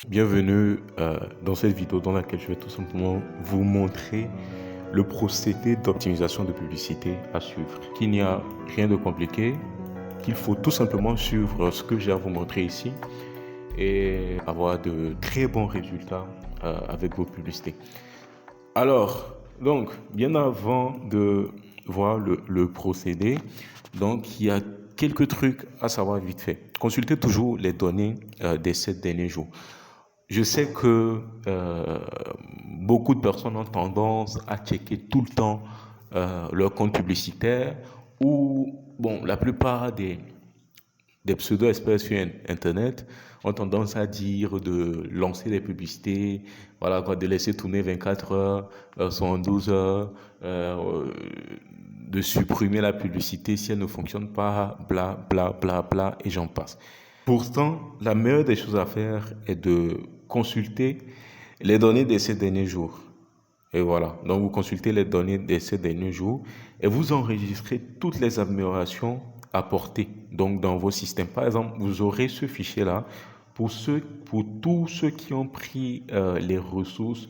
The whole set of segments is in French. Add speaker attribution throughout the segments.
Speaker 1: Bienvenue dans cette vidéo dans laquelle je vais tout simplement vous montrer le procédé d'optimisation de publicité à suivre. Qu'il n'y a rien de compliqué, qu'il faut tout simplement suivre ce que j'ai à vous montrer ici et avoir de très bons résultats avec vos publicités. Alors, donc, bien avant de voir le procédé, donc il y a quelques trucs à savoir vite fait. Consultez toujours les données des 7 derniers jours. Je sais que beaucoup de personnes ont tendance à checker tout le temps leur compte publicitaire ou, bon, la plupart des pseudo-experts sur Internet ont tendance à dire de lancer des publicités, voilà quoi, de laisser tourner 24 heures, 112 heures, de supprimer la publicité si elle ne fonctionne pas, bla bla bla bla, et j'en passe. Pourtant, la meilleure des choses à faire est de consulter les données de ces derniers jours. Et voilà, donc vous consultez les données de ces derniers jours et vous enregistrez toutes les améliorations apportées donc dans vos systèmes. Par exemple, vous aurez ce fichier-là pour tous ceux qui ont pris les ressources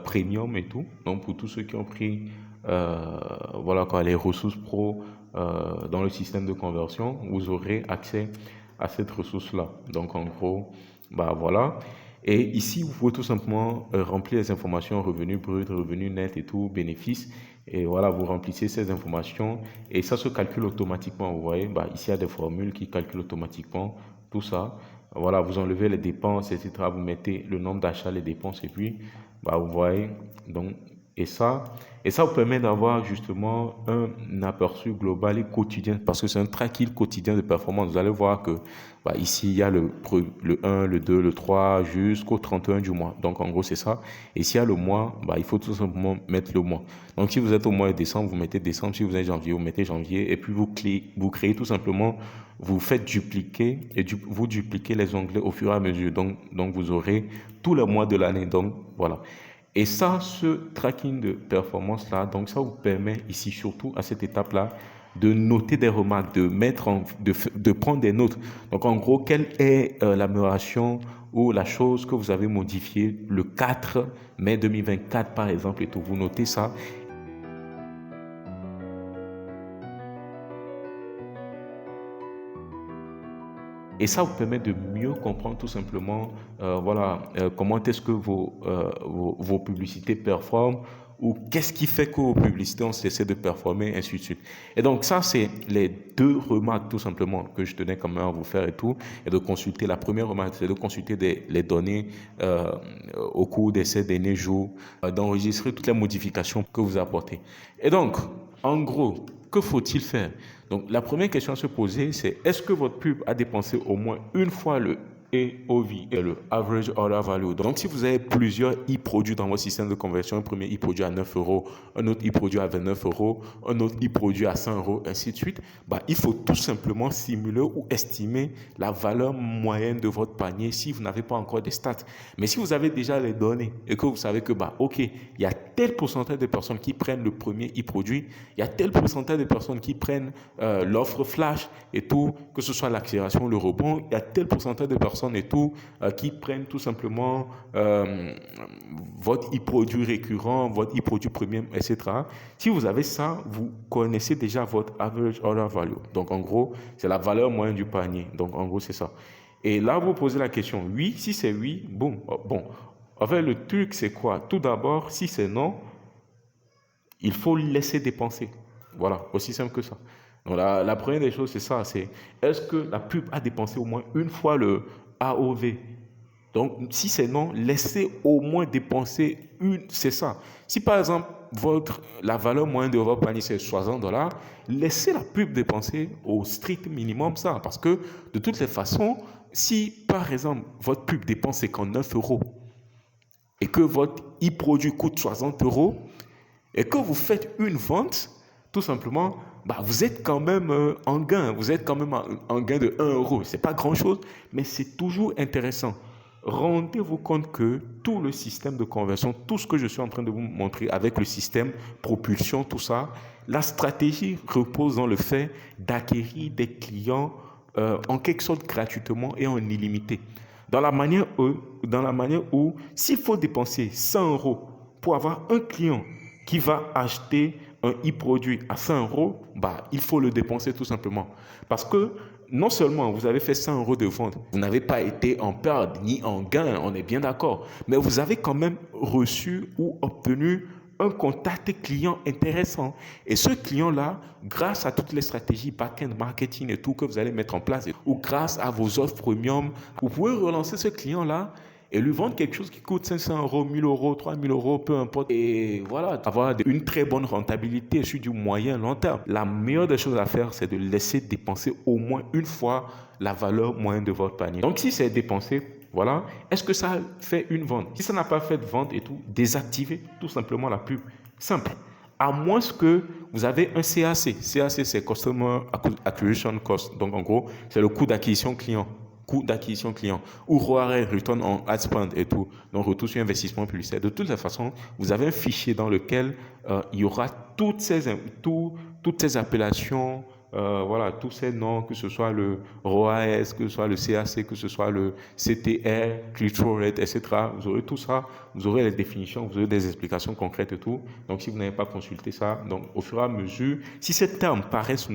Speaker 1: premium et tout. Donc pour tous ceux qui ont pris voilà quoi, les ressources pro dans le système de conversion, vous aurez accès à cette ressource-là. Donc en gros, bah voilà. Et ici, vous pouvez tout simplement remplir les informations revenus bruts, revenus nets et tout, bénéfices. Et voilà, vous remplissez ces informations et ça se calcule automatiquement. Vous voyez, bah, ici, il y a des formules qui calculent automatiquement tout ça. Voilà, vous enlevez les dépenses, etc. Vous mettez le nombre d'achats, les dépenses et puis, bah, vous voyez, donc, et ça, vous permet d'avoir justement un aperçu global et quotidien parce que c'est un tracking quotidien de performance. Vous allez voir que bah, ici, il y a le 1, le 2, le 3 jusqu'au 31 du mois. Donc, en gros, c'est ça. Et s'il y a le mois, bah, il faut tout simplement mettre le mois. Donc, si vous êtes au mois de décembre, vous mettez décembre. Si vous êtes janvier, vous mettez janvier. Et puis, vous créez tout simplement, vous faites dupliquer et vous dupliquez les onglets au fur et à mesure. Donc vous aurez tous les mois de l'année. Donc, voilà. Et ça, ce tracking de performance-là, donc ça vous permet ici, surtout à cette étape-là, de noter des remarques, de prendre des notes. Donc en gros, quelle est l'amélioration ou la chose que vous avez modifiée le 4 mai 2024 par exemple et tout. Vous notez ça. Et ça vous permet de mieux comprendre tout simplement voilà, comment est-ce que vos publicités performent ou qu'est-ce qui fait que vos publicités ont cessé de performer, ainsi de suite. Et donc ça, c'est les deux remarques tout simplement que je tenais quand même à vous faire et tout, et de consulter. La première remarque, c'est de consulter les données au cours de ces derniers jours, d'enregistrer toutes les modifications que vous apportez. Et donc, en gros, que faut-il faire? Donc, la première question à se poser, c'est est-ce que votre pub a dépensé au moins une fois le AOV et le Average Order Value? Donc, si vous avez plusieurs e-produits dans votre système de conversion, un premier e-produit à 9 euros, un autre e-produit à 29 euros, un autre e-produit à 100 euros, ainsi de suite, bah, il faut tout simplement simuler ou estimer la valeur moyenne de votre panier si vous n'avez pas encore des stats. Mais si vous avez déjà les données et que vous savez que, bah, OK, il y a tel pourcentage de personnes qui prennent le premier e-produit, il y a tel pourcentage de personnes qui prennent l'offre flash et tout, que ce soit l'accélération ou le rebond, il y a tel pourcentage de personnes et tout qui prennent tout simplement votre e-produit récurrent, votre e-produit premium, etc. Si vous avez ça, vous connaissez déjà votre average order value. Donc en gros, c'est la valeur moyenne du panier. Donc en gros, c'est ça. Et là, vous posez la question, oui, si c'est oui, bon. En fait, le truc, c'est quoi? Tout d'abord, si c'est non, il faut laisser dépenser. Voilà, aussi simple que ça. Donc la première des choses, c'est ça, c'est est-ce que la pub a dépensé au moins une fois le AOV? Donc, si c'est non, laissez au moins dépenser une, c'est ça. Si par exemple, la valeur moyenne de votre panier, c'est 60 dollars, laissez la pub dépenser au strict minimum ça. Parce que de toutes les façons, si par exemple, votre pub dépense 59 euros et que votre e-produit coûte 60 euros, et que vous faites une vente, tout simplement, bah, vous êtes quand même en gain. Vous êtes quand même en gain de 1 euro. Ce n'est pas grand-chose, mais c'est toujours intéressant. Rendez-vous compte que tout le système de conversion, tout ce que je suis en train de vous montrer avec le système propulsion, tout ça, la stratégie repose dans le fait d'acquérir des clients en quelque sorte gratuitement et en illimité. Dans la manière où s'il faut dépenser 100 euros pour avoir un client qui va acheter un e-produit à 100 euros, il faut le dépenser tout simplement. Parce que non seulement vous avez fait 100 euros de vente, vous n'avez pas été en perte ni en gain, on est bien d'accord, mais vous avez quand même reçu ou obtenu un contact client intéressant. Et ce client-là, grâce à toutes les stratégies back-end marketing et tout que vous allez mettre en place, ou grâce à vos offres premium, vous pouvez relancer ce client-là et lui vendre quelque chose qui coûte 500 euros, 1000 euros, 3000 euros, peu importe. Et voilà, avoir une très bonne rentabilité sur du moyen long terme. La meilleure des choses à faire, c'est de laisser dépenser au moins une fois la valeur moyenne de votre panier. Donc, si c'est dépensé, voilà, est-ce que ça fait une vente? Si ça n'a pas fait de vente et tout, désactivez tout simplement la pub. Simple. À moins que vous avez un CAC. CAC, c'est Customer Acquisition Cost. Donc, en gros, c'est le coût d'acquisition client. Ou ROAS, Return on Ad Spend et tout, donc retour sur investissement publicitaire. De toutes les façons, vous avez un fichier dans lequel il y aura toutes ces appellations, voilà, tous ces noms, que ce soit le ROAS, que ce soit le CAC, que ce soit le CTR, Click-through Rate, etc. Vous aurez tout ça, vous aurez les définitions, vous aurez des explications concrètes et tout. Donc, si vous n'avez pas consulté ça, donc au fur et à mesure, si ces termes paraissent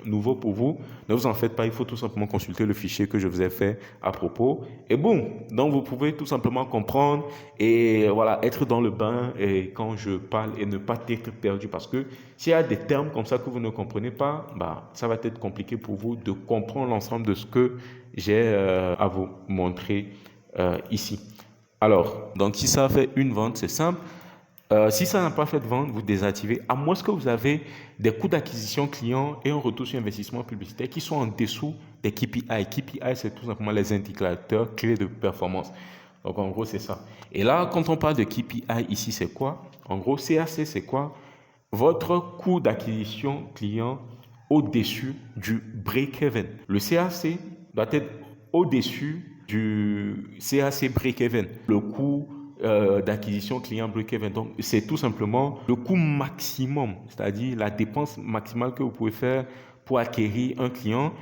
Speaker 1: nouveaux pour vous, ne vous en faites pas, il faut tout simplement consulter le fichier que je vous ai fait à propos. Et boum, donc vous pouvez tout simplement comprendre et voilà, être dans le bain et quand je parle et ne pas être perdu, parce que s'il y a des termes comme ça que vous ne comprenez pas, ça va être compliqué pour vous de comprendre l'ensemble de ce que j'ai à vous montrer ici. Alors, donc si ça fait une vente, c'est simple. Si ça n'a pas fait de vente, vous désactivez, à moins que vous avez des coûts d'acquisition client et un retour sur investissement publicitaire qui sont en dessous des KPI. KPI, c'est tout simplement les indicateurs clés de performance. Donc, en gros, c'est ça. Et là, quand on parle de KPI ici, c'est quoi? En gros, CAC, c'est quoi? Votre coût d'acquisition client au-dessus du break-even. Le CAC doit être au-dessus du CAC break-even. Le coût d'acquisition client break-even. Donc, c'est tout simplement le coût maximum, c'est-à-dire la dépense maximale que vous pouvez faire pour acquérir un client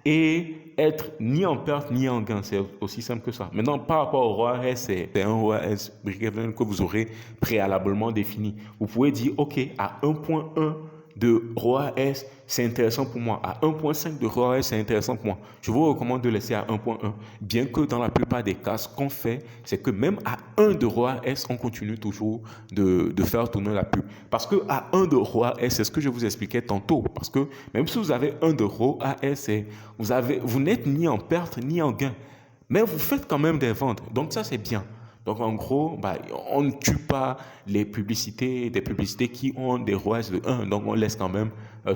Speaker 1: et être ni en perte ni en gain. C'est aussi simple que ça. Maintenant, par rapport au ROAS, c'est un ROAS break-even que vous aurez préalablement défini. Vous pouvez dire, OK, à 1.1 de ROAS, c'est intéressant pour moi. À 1.5 de ROAS, c'est intéressant pour moi. Je vous recommande de laisser à 1.1. Bien que dans la plupart des cas, ce qu'on fait, c'est que même à 1 de ROAS, on continue toujours de faire tourner la pub. Parce que à 1 de ROAS, c'est ce que je vous expliquais tantôt. Parce que même si vous avez 1 de ROAS, vous n'êtes ni en perte ni en gain. Mais vous faites quand même des ventes. Donc ça, c'est bien. Donc en gros, on ne tue pas des publicités qui ont des ROAS de 1. Donc on laisse quand même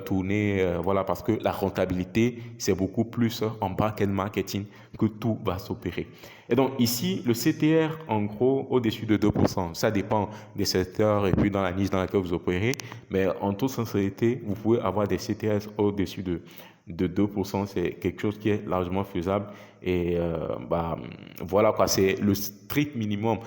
Speaker 1: tourner, voilà, parce que la rentabilité, c'est beaucoup plus en back-end marketing que tout va s'opérer. Et donc ici, le CTR, en gros, au-dessus de 2%. Ça dépend des secteurs et puis dans la niche dans laquelle vous opérez. Mais en toute sincérité, vous pouvez avoir des CTR au-dessus de 2%, c'est quelque chose qui est largement faisable et voilà quoi, c'est le strict minimum.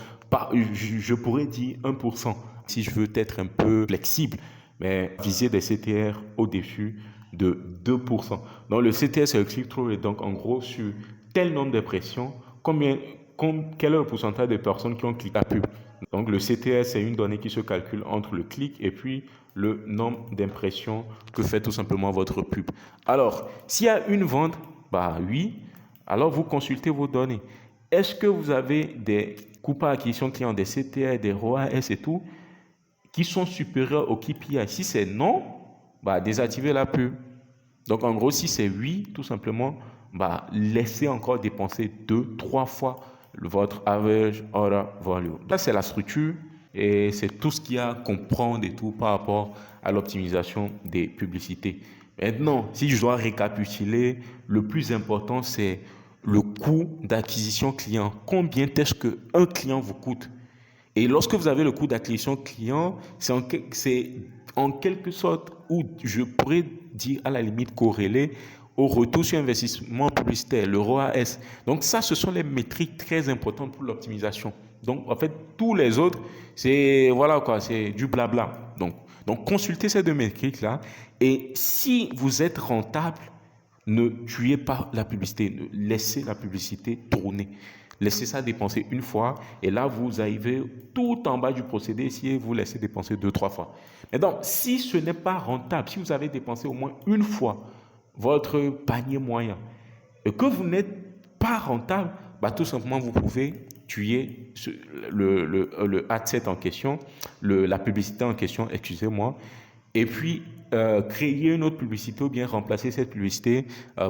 Speaker 1: Je pourrais dire 1% si je veux être un peu flexible, mais viser des CTR au-dessus de 2%. Donc le CTR, c'est le click-through rate. Donc en gros, sur tel nombre d'impressions, quel est le pourcentage de personnes qui ont cliqué la pub? Donc le CTR, c'est une donnée qui se calcule entre le clic et puis le nombre d'impressions que fait tout simplement votre pub. Alors, s'il y a une vente, oui, alors vous consultez vos données. Est-ce que vous avez des coûts par acquisition client, des CTR, des ROAS et tout, qui sont supérieurs au KPI? Si c'est non, désactivez la pub. Donc en gros, si c'est oui, tout simplement, laissez encore dépenser 2-3 fois votre average order volume. Ça, c'est la structure et c'est tout ce qu'il y a à comprendre et tout par rapport à l'optimisation des publicités. Maintenant, si je dois récapituler, le plus important, c'est le coût d'acquisition client. Combien est-ce qu'un client vous coûte? Et lorsque vous avez le coût d'acquisition client, c'est en quelque sorte, ou je pourrais dire à la limite corrélé au retour sur investissement publicitaire, le ROAS. Donc ça, ce sont les métriques très importantes pour l'optimisation. Donc en fait, tous les autres, c'est voilà quoi, c'est du blabla. Donc consultez ces deux métriques-là. Et si vous êtes rentable, Ne tuez pas la publicité, laissez la publicité tourner. Laissez ça dépenser une fois et là, vous arrivez tout en bas du procédé si vous laissez dépenser 2, 3 fois. Mais donc, si ce n'est pas rentable, si vous avez dépensé au moins une fois votre panier moyen et que vous n'êtes pas rentable, bah, tout simplement, vous pouvez tuer le adset en question, la publicité en question, excusez-moi, et puis créer une autre publicité ou bien remplacer cette publicité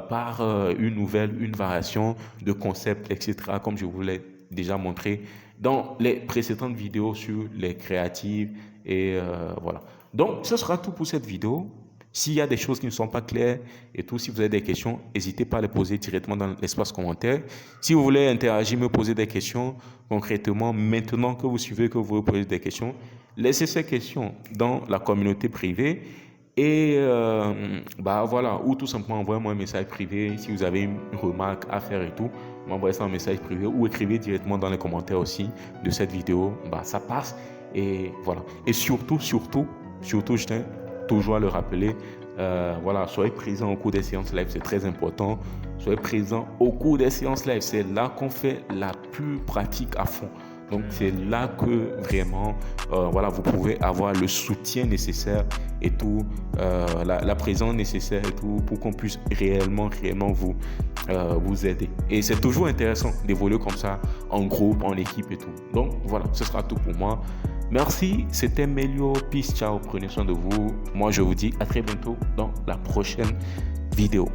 Speaker 1: par une nouvelle, une variation de concept, etc., comme je vous l'ai déjà montré dans les précédentes vidéos sur les créatives et voilà. Donc, ce sera tout pour cette vidéo. S'il y a des choses qui ne sont pas claires et tout, si vous avez des questions, n'hésitez pas à les poser directement dans l'espace commentaire. Si vous voulez interagir, me poser des questions concrètement, maintenant que vous suivez, que vous posez des questions, laissez ces questions dans la communauté privée et bah voilà, ou tout simplement envoyez-moi un message privé si vous avez une remarque à faire et tout, m'envoyez ça en message privé ou écrivez directement dans les commentaires aussi de cette vidéo, bah ça passe et voilà. Et surtout, je tiens toujours à le rappeler, voilà, soyez présents au cours des séances live, c'est très important. Soyez présents au cours des séances live, c'est là qu'on fait la plus pratique à fond. Donc c'est là que vraiment, voilà, vous pouvez avoir le soutien nécessaire et tout, la présence nécessaire et tout pour qu'on puisse réellement vous aider. Et c'est toujours intéressant d'évoluer comme ça en groupe, en équipe et tout. Donc voilà, ce sera tout pour moi. Merci, c'était Melio. Peace, ciao, prenez soin de vous. Moi, je vous dis à très bientôt dans la prochaine vidéo.